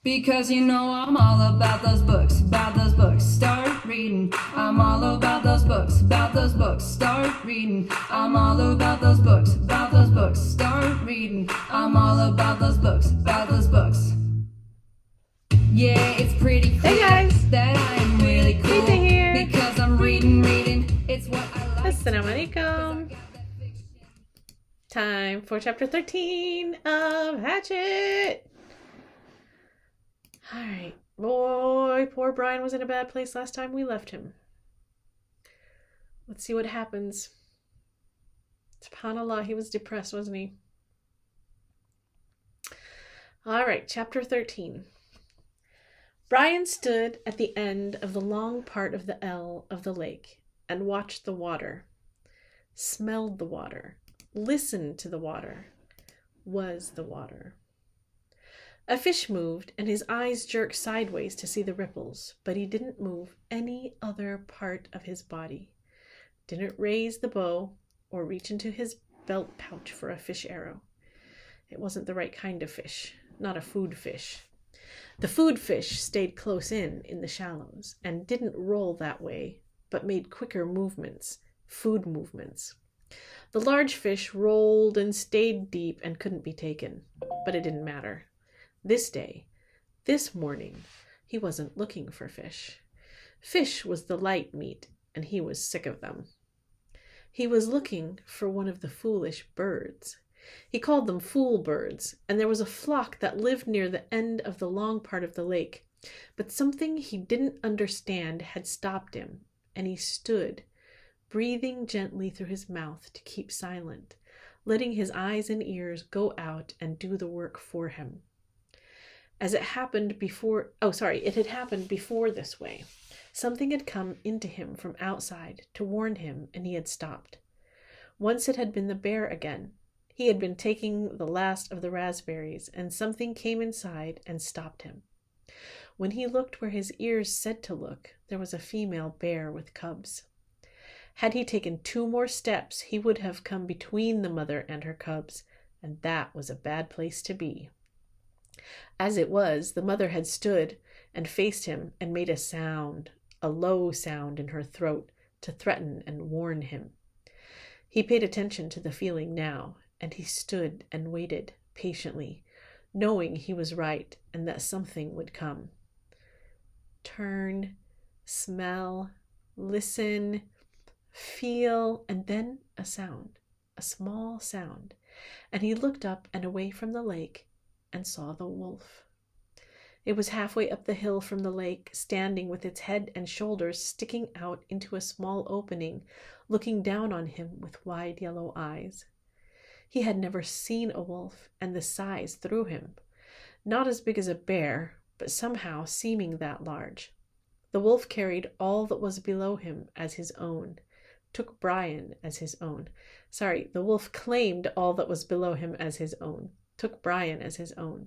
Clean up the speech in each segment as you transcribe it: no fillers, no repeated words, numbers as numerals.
Because you know I'm all about those books, start reading. I'm all about those books, start reading. I'm all about those books, start reading. I'm all about those books, Yeah, it's pretty clear that I am really cool. here. Because I'm reading, it's what I like. Assalamu alaikum. Time for chapter 13 of Hatchet. Alright. Boy, poor Brian was in a bad place last time we left him. Let's see what happens. SubhanAllah, he was depressed, wasn't he? Alright, chapter 13. Brian stood at the end of the long part of the L of the lake and watched the water, smelled the water, listened to the water, was the water. A fish moved, and his eyes jerked sideways to see the ripples, but he didn't move any other part of his body. Didn't raise the bow or reach into his belt pouch for a fish arrow. It wasn't the right kind of fish, not a food fish. The food fish stayed close in the shallows, and didn't roll that way, but made quicker movements, food movements. The large fish rolled and stayed deep and couldn't be taken, but it didn't matter. This day, this morning, he wasn't looking for fish. Fish was the light meat, and he was sick of them. He was looking for one of the foolish birds. He called them fool birds, and there was a flock that lived near the end of the long part of the lake. But something he didn't understand had stopped him, and he stood, breathing gently through his mouth to keep silent, letting his eyes and ears go out and do the work for him. It had happened before this way. Something had come into him from outside to warn him, and he had stopped. Once it had been the bear again. He had been taking the last of the raspberries, and something came inside and stopped him. When he looked where his ears said to look, there was a female bear with cubs. Had he taken 2 more steps, he would have come between the mother and her cubs, and that was a bad place to be. As it was, the mother had stood and faced him and made a sound, a low sound in her throat, to threaten and warn him. He paid attention to the feeling now, and he stood and waited patiently, knowing he was right and that something would come. Turn, smell, listen, feel, and then a sound, a small sound, and he looked up and away from the lake and saw the wolf. It was halfway up the hill from the lake, standing with its head and shoulders sticking out into a small opening, looking down on him with wide yellow eyes. He had never seen a wolf, and the size threw him. Not as big as a bear, but somehow seeming that large. The wolf carried all that was below him as his own, took Brian as his own. The wolf claimed all that was below him as his own, took Brian as his own.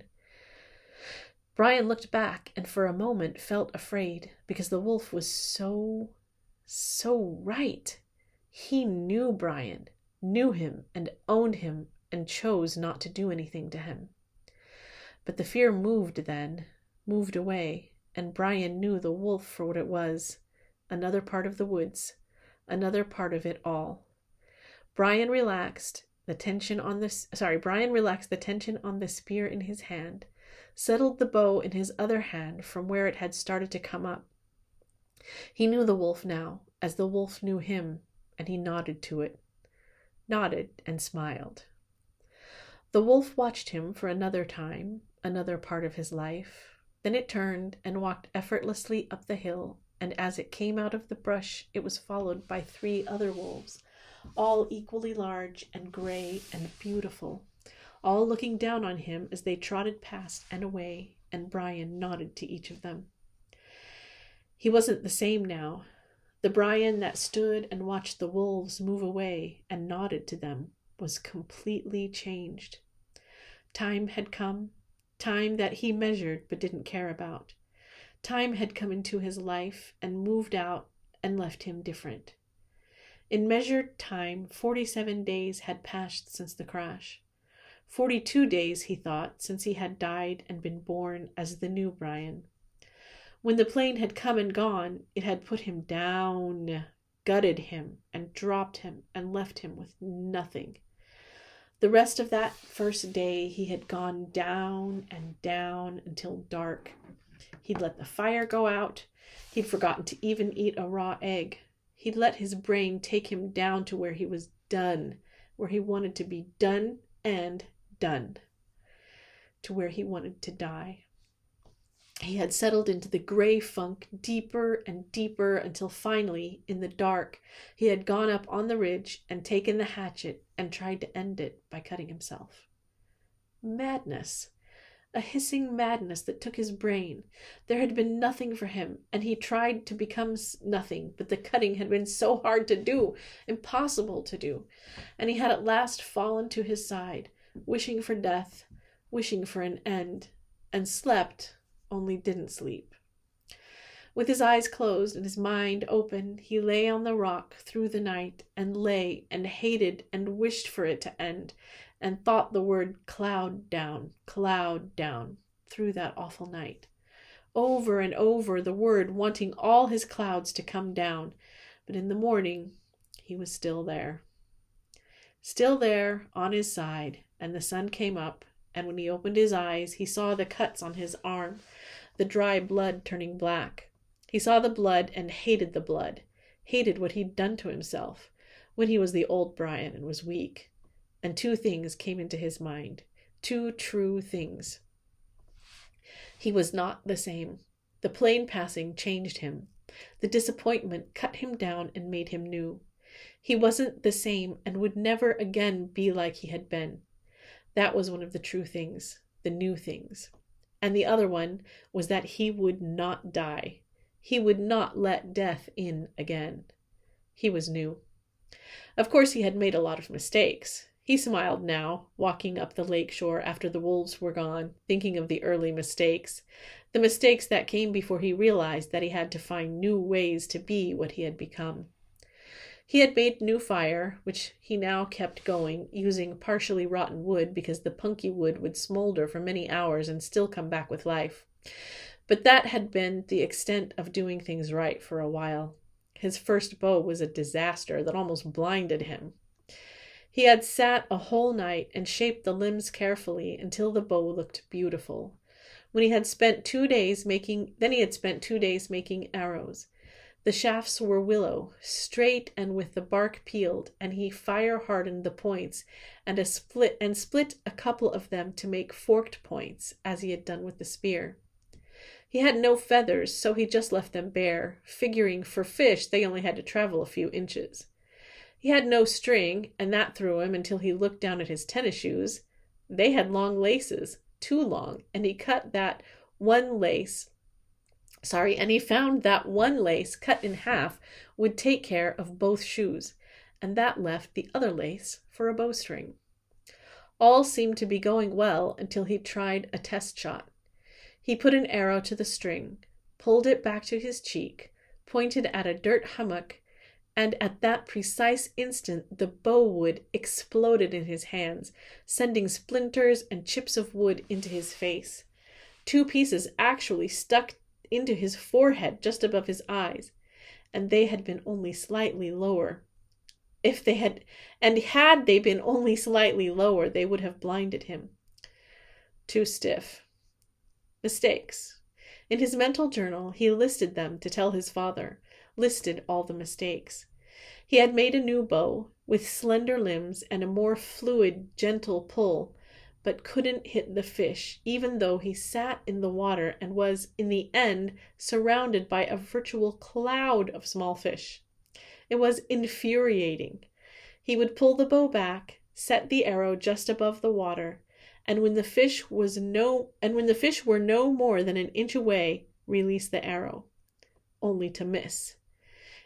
Brian looked back and for a moment felt afraid, because the wolf was so right. He knew Brian, knew him and owned him, and chose not to do anything to him. But the fear moved away, and Brian knew the wolf for what it was, another part of the woods, another part of it all. Brian relaxed the tension on the spear in his hand, settled the bow in his other hand from where it had started to come up. He knew the wolf now, as the wolf knew him, and he nodded to it. Nodded and smiled. The wolf watched him for another time, another part of his life. Then it turned and walked effortlessly up the hill, and as it came out of the brush, it was followed by 3 other wolves, all equally large and gray and beautiful, all looking down on him as they trotted past and away, and Brian nodded to each of them. He wasn't the same now. The Brian that stood and watched the wolves move away and nodded to them was completely changed. Time had come, time that he measured but didn't care about. Time had come into his life and moved out and left him different. In measured time, 47 days had passed since the crash. 42 days, he thought, since he had died and been born as the new Brian. When the plane had come and gone, it had put him down, gutted him, and dropped him, and left him with nothing. The rest of that first day he had gone down and down until dark. He'd let the fire go out. He'd forgotten to even eat a raw egg. He'd let his brain take him down to where he was done, where he wanted to be done and done, to where he wanted to die. He had settled into the gray funk deeper and deeper until finally, in the dark, he had gone up on the ridge and taken the hatchet and tried to end it by cutting himself. Madness. A hissing madness that took his brain. There had been nothing for him, and he tried to become nothing, but the cutting had been so hard to do, impossible to do, and he had at last fallen to his side, wishing for death, wishing for an end, and slept, only didn't sleep. With his eyes closed and his mind open, he lay on the rock through the night, and lay and hated and wished for it to end, and thought the word cloud down, through that awful night. Over and over the word, wanting all his clouds to come down. But in the morning, he was still there. Still there on his side, and the sun came up, and when he opened his eyes, he saw the cuts on his arm, the dry blood turning black. He saw the blood and hated the blood, hated what he'd done to himself when he was the old Brian and was weak. And two things came into his mind, two true things. He was not the same. The plane passing changed him. The disappointment cut him down and made him new. He wasn't the same and would never again be like he had been. That was one of the true things, the new things. And the other one was that he would not die. He would not let death in again. He was new. Of course, he had made a lot of mistakes. He smiled now, walking up the lake shore after the wolves were gone, thinking of the early mistakes, the mistakes that came before he realized that he had to find new ways to be what he had become. He had made new fire, which he now kept going, using partially rotten wood because the punky wood would smolder for many hours and still come back with life. But that had been the extent of doing things right for a while. His first bow was a disaster that almost blinded him. He had sat a whole night and shaped the limbs carefully until the bow looked beautiful. Then he had spent 2 days making arrows. The shafts were willow, straight and with the bark peeled, and he fire-hardened the points and split a couple of them to make forked points, as he had done with the spear. He had no feathers, so he just left them bare, figuring for fish they only had to travel a few inches. He had no string, and that threw him until he looked down at his tennis shoes. They had long laces, too long, and he found that one lace cut in half would take care of both shoes, and that left the other lace for a bowstring. All seemed to be going well until he tried a test shot. He put an arrow to the string, pulled it back to his cheek, pointed at a dirt hummock, and at that precise instant the bow wood exploded in his hands, sending splinters and chips of wood into his face. 2 pieces actually stuck into his forehead just above his eyes, and they had been only slightly lower. Had they been only slightly lower, they would have blinded him. Too stiff. Mistakes. In his mental journal, he listed them to tell his father, listed all the mistakes. He had made a new bow, with slender limbs and a more fluid, gentle pull, but couldn't hit the fish, even though he sat in the water and was, in the end, surrounded by a virtual cloud of small fish. It was infuriating. He would pull the bow back, set the arrow just above the water, and when the fish were no more than an inch away, release the arrow, only to miss.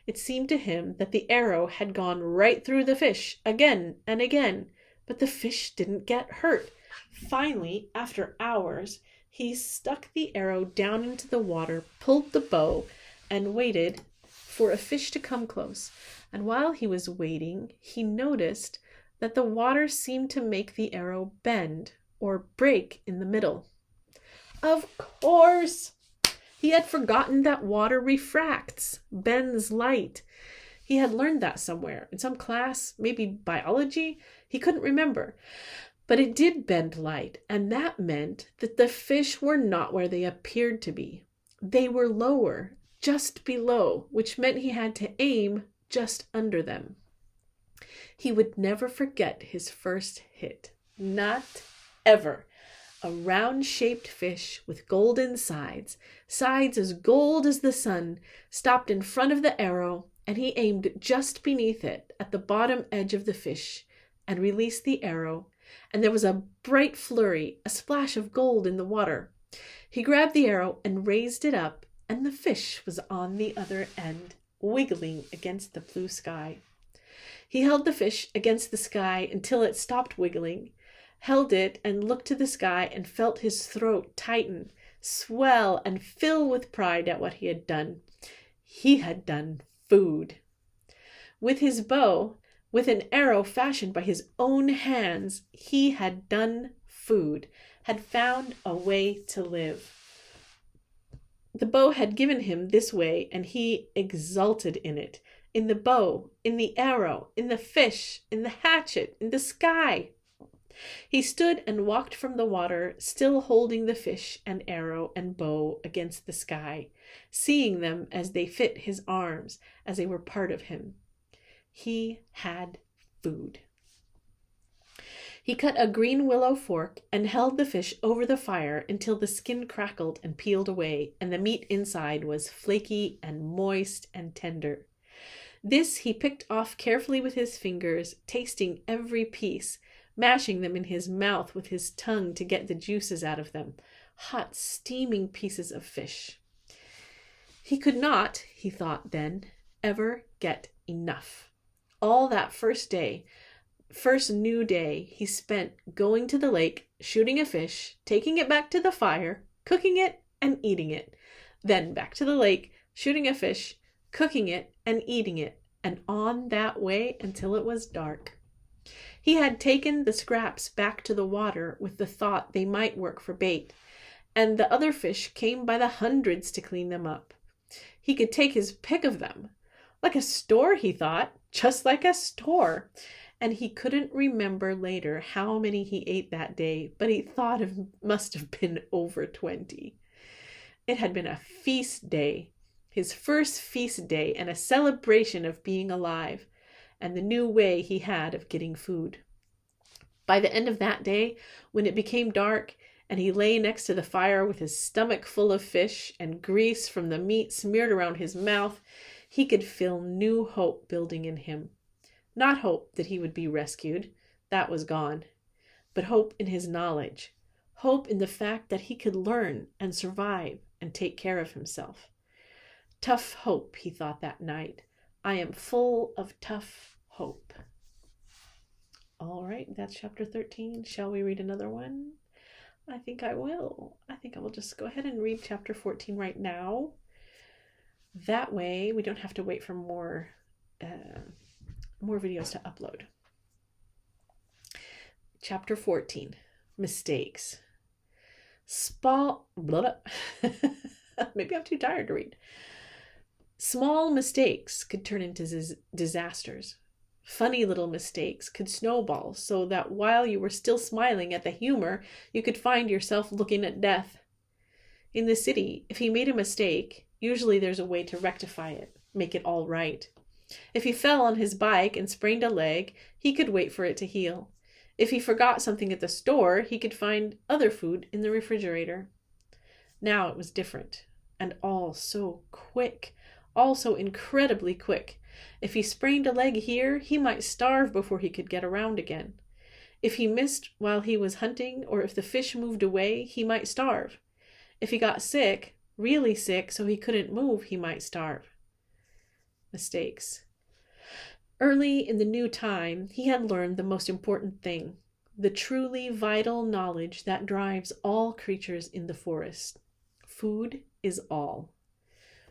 It seemed to him that the arrow had gone right through the fish again and again, but the fish didn't get hurt. Finally, after hours, he stuck the arrow down into the water, pulled the bow, and waited for a fish to come close. And while he was waiting, he noticed that the water seemed to make the arrow bend or break in the middle. Of course! He had forgotten that water refracts, bends light. He had learned that somewhere, in some class, maybe biology. He couldn't remember. But it did bend light, and that meant that the fish were not where they appeared to be. They were lower, just below, which meant he had to aim just under them. He would never forget his first hit. Not ever. A round-shaped fish with golden sides as gold as the sun, stopped in front of the arrow, and he aimed just beneath it at the bottom edge of the fish and released the arrow, and there was a bright flurry, a splash of gold in the water. He grabbed the arrow and raised it up, and the fish was on the other end, wiggling against the blue sky. He held the fish against the sky until it stopped wiggling, held it and looked to the sky and felt his throat tighten, swell, and fill with pride at what he had done. He had done food. With his bow, with an arrow fashioned by his own hands, he had done food, had found a way to live. The bow had given him this way, and he exulted in it. In the bow, in the arrow, in the fish, in the hatchet, in the sky. He stood and walked from the water, still holding the fish and arrow and bow against the sky, seeing them as they fit his arms, as they were part of him. He had food. He cut a green willow fork and held the fish over the fire until the skin crackled and peeled away, and the meat inside was flaky and moist and tender. This he picked off carefully with his fingers, tasting every piece, mashing them in his mouth with his tongue to get the juices out of them. Hot, steaming pieces of fish. He could not, he thought then, ever get enough. All that first new day, he spent going to the lake, shooting a fish, taking it back to the fire, cooking it, and eating it. Then back to the lake, shooting a fish, cooking it, and eating it, and on that way until it was dark. He had taken the scraps back to the water with the thought they might work for bait, and the other fish came by the hundreds to clean them up. He could take his pick of them. Like a store, he thought, just like a store. And he couldn't remember later how many he ate that day, but he thought it must have been over 20. It had been a feast day, his first feast day, and a celebration of being alive, and the new way he had of getting food. By the end of that day, when it became dark, and he lay next to the fire with his stomach full of fish and grease from the meat smeared around his mouth, he could feel new hope building in him. Not hope that he would be rescued, that was gone, but hope in his knowledge, hope in the fact that he could learn and survive and take care of himself. Tough hope, he thought that night. I am full of tough hope. All right, that's chapter 13. Shall we read another one? I think I will. I think I will just go ahead and read chapter 14 right now. That way we don't have to wait for more videos to upload. Chapter 14, mistakes. Maybe I'm too tired to read. Small mistakes could turn into disasters. Funny little mistakes could snowball so that while you were still smiling at the humor, you could find yourself looking at death. In the city, if he made a mistake, usually there's a way to rectify it, make it all right. If he fell on his bike and sprained a leg, he could wait for it to heal. If he forgot something at the store, he could find other food in the refrigerator. Now it was different, and all so quick, all so incredibly quick. If he sprained a leg here, he might starve before he could get around again. If he missed while he was hunting, or if the fish moved away, he might starve. If he got sick, really sick, so he couldn't move, he might starve. Mistakes. Early in the new time, he had learned the most important thing, the truly vital knowledge that drives all creatures in the forest. Food is all.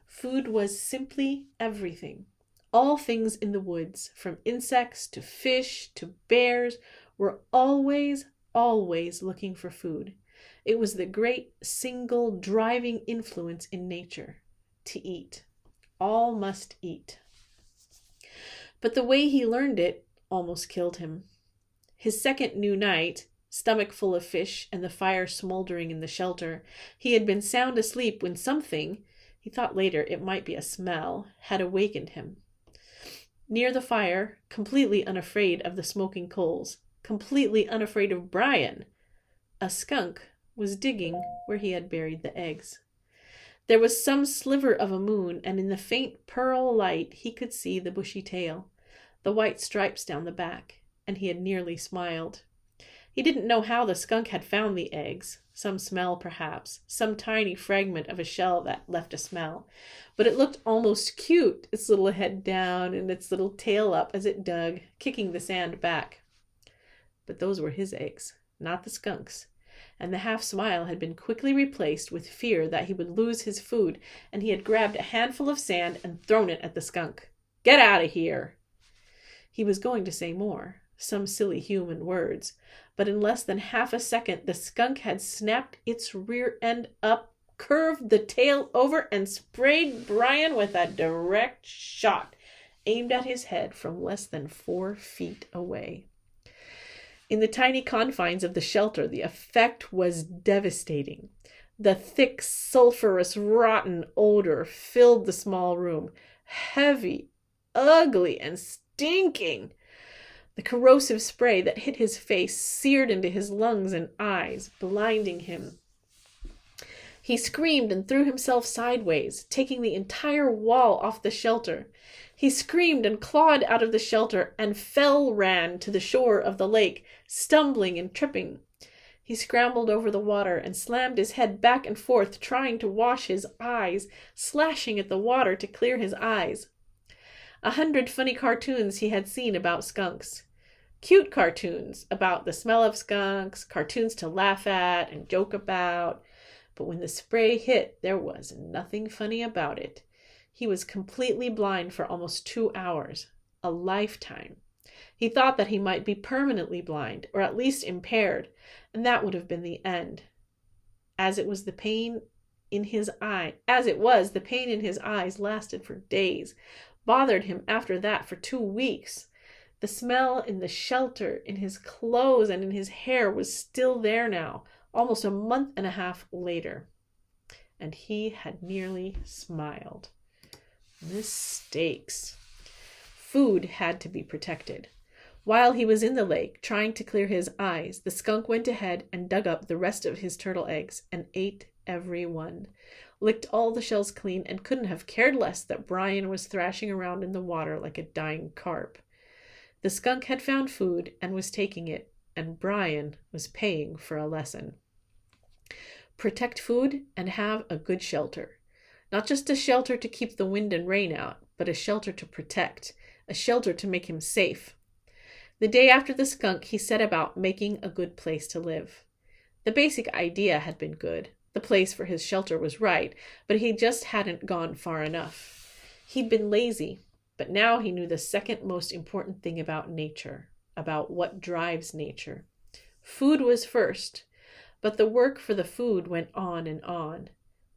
Food was simply everything. All things in the woods, from insects to fish to bears, were always looking for food. It was the great single driving influence in nature, to eat. All must eat. But the way he learned it almost killed him. His second new night, stomach full of fish and the fire smoldering in the shelter, he had been sound asleep when something, he thought later it might be a smell, had awakened him. Near the fire, completely unafraid of the smoking coals, completely unafraid of Brian, a skunk was digging where he had buried the eggs. There was some sliver of a moon, and in the faint pearl light he could see the bushy tail, the white stripes down the back, and he had nearly smiled. He didn't know how the skunk had found the eggs, some smell perhaps, some tiny fragment of a shell that left a smell, but it looked almost cute, its little head down and its little tail up as it dug, kicking the sand back. But those were his eggs, not the skunk's, and the half-smile had been quickly replaced with fear that he would lose his food, and he had grabbed a handful of sand and thrown it at the skunk. "Get out of here!" He was going to say more, some silly human words, but in less than half a second the skunk had snapped its rear end up, curved the tail over, and sprayed Brian with a direct shot, aimed at his head from less than 4 feet away. In the tiny confines of the shelter, the effect was devastating. The thick, sulphurous, rotten odor filled the small room, heavy, ugly, and stinking. The corrosive spray that hit his face seared into his lungs and eyes, blinding him. He screamed and threw himself sideways, taking the entire wall off the shelter. He screamed and clawed out of the shelter and ran to the shore of the lake, stumbling and tripping. He scrambled over the water and slammed his head back and forth, trying to wash his eyes, slashing at the water to clear his eyes. 100 funny cartoons he had seen about skunks. Cute cartoons about the smell of skunks, cartoons to laugh at and joke about. But when the spray hit, there was nothing funny about it. He was completely blind for almost 2 hours, a lifetime. He thought that he might be permanently blind, or at least impaired, and that would have been the end. The pain in his eyes lasted for days, bothered him after that for 2 weeks. The smell in the shelter, in his clothes, and in his hair was still there now, almost a month and a half later. And he had nearly smiled. Mistakes. Food had to be protected. While he was in the lake, trying to clear his eyes, the skunk went ahead and dug up the rest of his turtle eggs and ate every one, licked all the shells clean, and couldn't have cared less that Brian was thrashing around in the water like a dying carp. The skunk had found food and was taking it, and Brian was paying for a lesson. Protect food and have a good shelter. Not just a shelter to keep the wind and rain out, but a shelter to protect, a shelter to make him safe. The day after the skunk, he set about making a good place to live. The basic idea had been good. The place for his shelter was right, but he just hadn't gone far enough. He'd been lazy, but now he knew the second most important thing about nature, about what drives nature. Food was first, but the work for the food went on and on.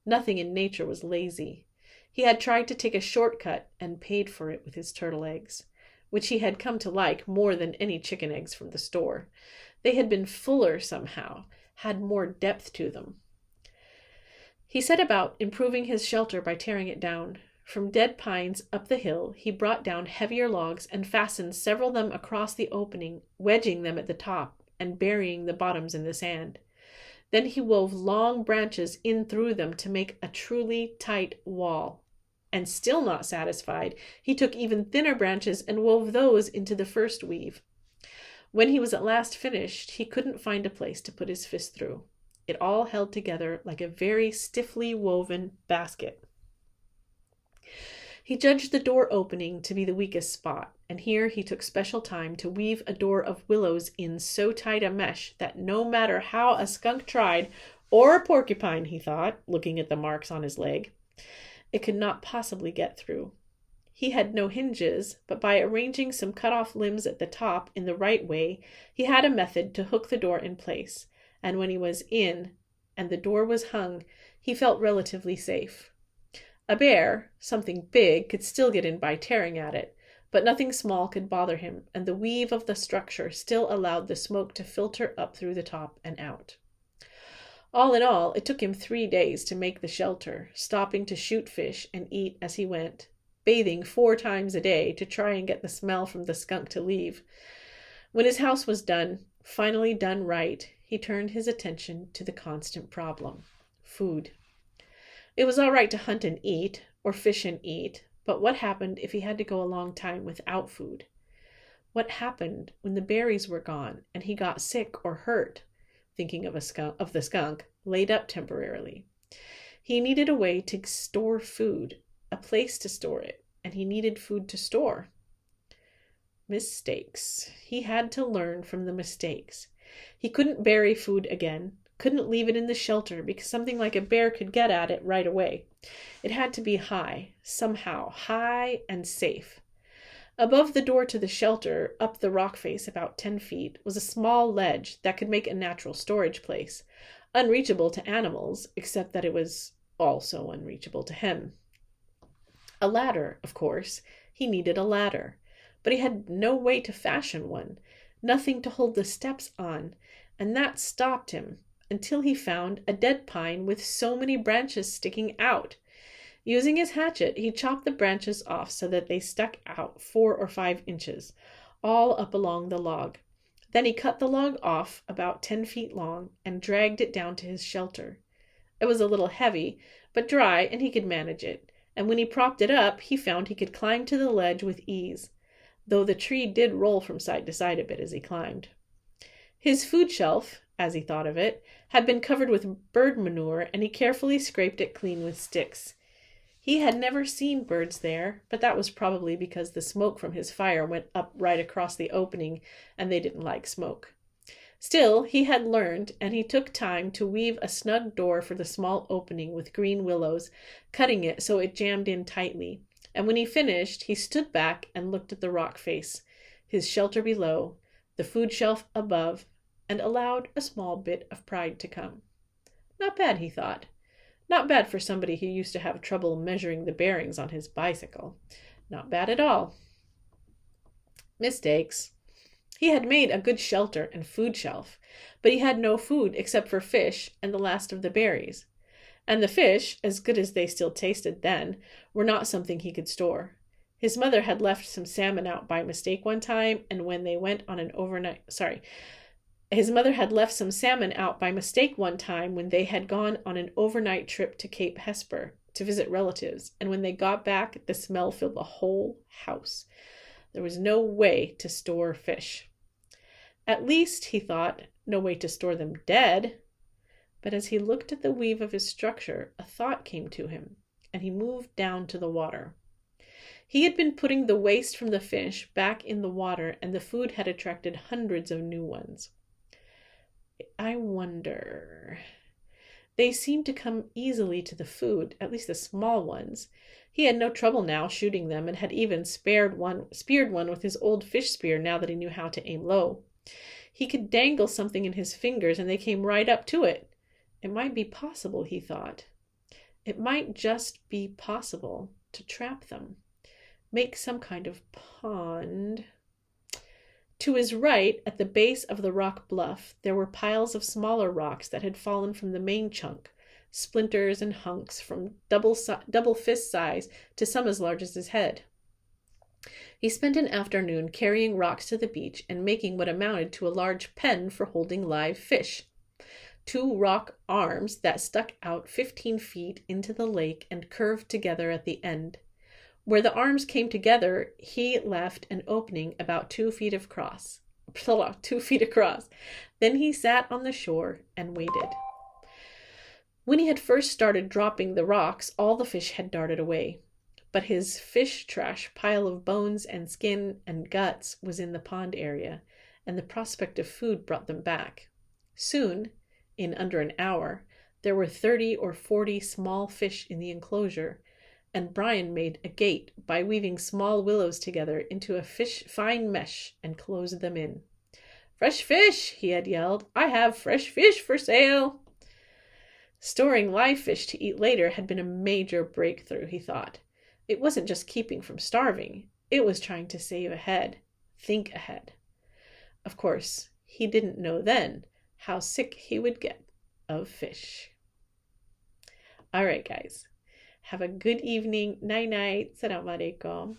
Nothing in nature was lazy. He had tried to take a shortcut and paid for it with his turtle eggs, which he had come to like more than any chicken eggs from the store. They had been fuller somehow, had more depth to them. He set about improving his shelter by tearing it down. From dead pines up the hill, he brought down heavier logs and fastened several of them across the opening, wedging them at the top and burying the bottoms in the sand. Then he wove long branches in through them to make a truly tight wall. And still not satisfied, he took even thinner branches and wove those into the first weave. When he was at last finished, he couldn't find a place to put his fist through. It all held together like a very stiffly woven basket. He judged the door opening to be the weakest spot, and here he took special time to weave a door of willows in so tight a mesh that no matter how a skunk tried, or a porcupine, he thought, looking at the marks on his leg, it could not possibly get through. He had no hinges, but by arranging some cut-off limbs at the top in the right way, he had a method to hook the door in place, and when he was in and the door was hung, he felt relatively safe. A bear, something big, could still get in by tearing at it, but nothing small could bother him, and the weave of the structure still allowed the smoke to filter up through the top and out. All in all, it took him 3 days to make the shelter, stopping to shoot fish and eat as he went, bathing 4 times a day to try and get the smell from the skunk to leave. When his house was done, finally done right, he turned his attention to the constant problem: food. It was all right to hunt and eat, or fish and eat, but what happened if he had to go a long time without food? What happened when the berries were gone and he got sick or hurt? Thinking of the skunk, laid up temporarily. He needed a way to store food, a place to store it, and he needed food to store. Mistakes. He had to learn from the mistakes. He couldn't bury food again, couldn't leave it in the shelter because something like a bear could get at it right away. It had to be high, somehow, high and safe. Above the door to the shelter, up the rock face about 10 feet, was a small ledge that could make a natural storage place, unreachable to animals, except that it was also unreachable to him. A ladder, of course. He needed a ladder, but he had no way to fashion one, nothing to hold the steps on, and that stopped him until he found a dead pine with so many branches sticking out. Using his hatchet, he chopped the branches off so that they stuck out 4 or 5 inches, all up along the log. Then he cut the log off about 10 feet long and dragged it down to his shelter. It was a little heavy, but dry, and he could manage it. And when he propped it up, he found he could climb to the ledge with ease, though the tree did roll from side to side a bit as he climbed. His food shelf, as he thought of it, had been covered with bird manure, and he carefully scraped it clean with sticks. He had never seen birds there, but that was probably because the smoke from his fire went up right across the opening, and they didn't like smoke. Still, he had learned, and he took time to weave a snug door for the small opening with green willows, cutting it so it jammed in tightly. And when he finished, he stood back and looked at the rock face, his shelter below, the food shelf above, and allowed a small bit of pride to come. Not bad, he thought. Not bad for somebody who used to have trouble measuring the bearings on his bicycle. Not bad at all. Mistakes. He had made a good shelter and food shelf, but he had no food except for fish and the last of the berries. And the fish, as good as they still tasted then, were not something he could store. His mother had left some salmon out by mistake one time, and when they went on an overnight... His mother had left some salmon out by mistake one time when they had gone on an overnight trip to Cape Hesper to visit relatives, and when they got back, the smell filled the whole house. There was no way to store fish. At least, he thought, no way to store them dead. But as he looked at the weave of his structure, a thought came to him, and he moved down to the water. He had been putting the waste from the fish back in the water, and the food had attracted hundreds of new ones. I wonder... They seemed to come easily to the food, at least the small ones. He had no trouble now shooting them, and had even speared one with his old fish spear now that he knew how to aim low. He could dangle something in his fingers, and they came right up to it. It might be possible, he thought. It might just be possible to trap them. Make some kind of pond. To his right, at the base of the rock bluff, there were piles of smaller rocks that had fallen from the main chunk, splinters and hunks from double fist size to some as large as his head. He spent an afternoon carrying rocks to the beach and making what amounted to a large pen for holding live fish. 2 rock arms that stuck out 15 feet into the lake and curved together at the end. Where the arms came together, he left an opening about 2 feet across. Then he sat on the shore and waited. When he had first started dropping the rocks, all the fish had darted away. But his fish trash pile of bones and skin and guts was in the pond area, and the prospect of food brought them back. Soon, in under an hour, there were 30 or 40 small fish in the enclosure, and Brian made a gate by weaving small willows together into a fine mesh and closed them in. "Fresh fish," he had yelled. "I have fresh fish for sale." Storing live fish to eat later had been a major breakthrough, he thought. It wasn't just keeping from starving. It was trying to save ahead, think ahead. Of course, he didn't know then how sick he would get of fish. All right, guys. Have a good evening. Night-night. Assalamu alaikum.